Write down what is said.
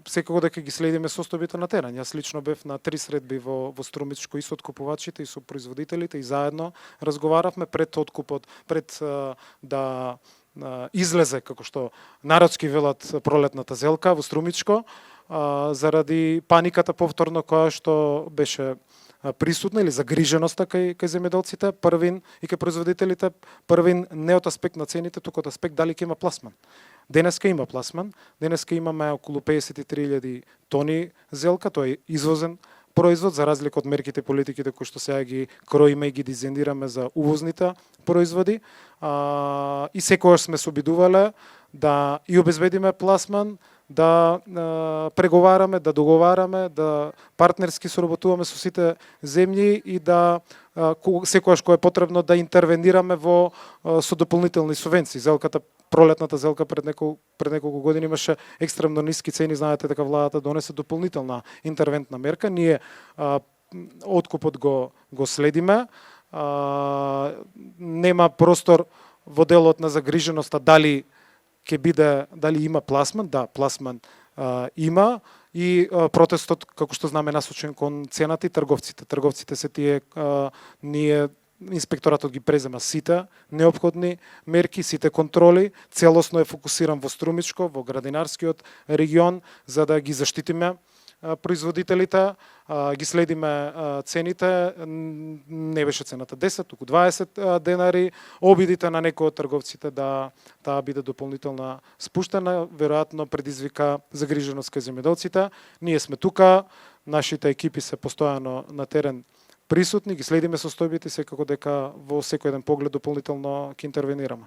Секако дека ги следиме состојбите на терен. Јас лично бев на 3 средби во Струмичко и со откупувачите и со производителите и заедно разговаравме пред откупот, пред да излезе, како што народски велат, пролетната зелка во Струмичко, заради паниката повторно која што беше присутна или загриженоста кај земјоделците, првин и кај производителите, првин не од аспект на цените, туку од аспект дали ќе има пласман. Денеска има пласман, денеска имаме околу 53.000 тони зелка, тоа е извозен производ, за разлика од мерките и политиките кои што сега ги кроиме и ги дизајнираме за увозните производи. И секогаш сме се обидувале да и обезбедиме пласман, да преговараме, да договараме, да партнерски соработуваме со сите земји и да секогаш кога е потребно да интервенираме со дополнителни субвенции. Пролетната зелка пред неколку години имаше екстремно ниски цени, знаете дека владата донесе дополнителна интервентна мерка. Ние откупот го следиме. Нема простор во делот на загриженоста дали има пласман. Да, пласман има и протестот, како што знаме, насочен кон цената и трговците. Трговците се тие, инспекторатот ги презема сите неопходни мерки, сите контроли, целосно е фокусиран во Струмичко, во градинарскиот регион, за да ги заштитиме производителите, ги следиме цените, не беше цената 10, туку 20 денари, обидите на некои од трговците да таа биде дополнително спуштена, веројатно предизвика загриженост кај земјоделците. Ние сме тука, нашите екипи се постојано на терен присутни, ги следиме состојбите, секако дека во секој еден поглед дополнително ќе интервенираме.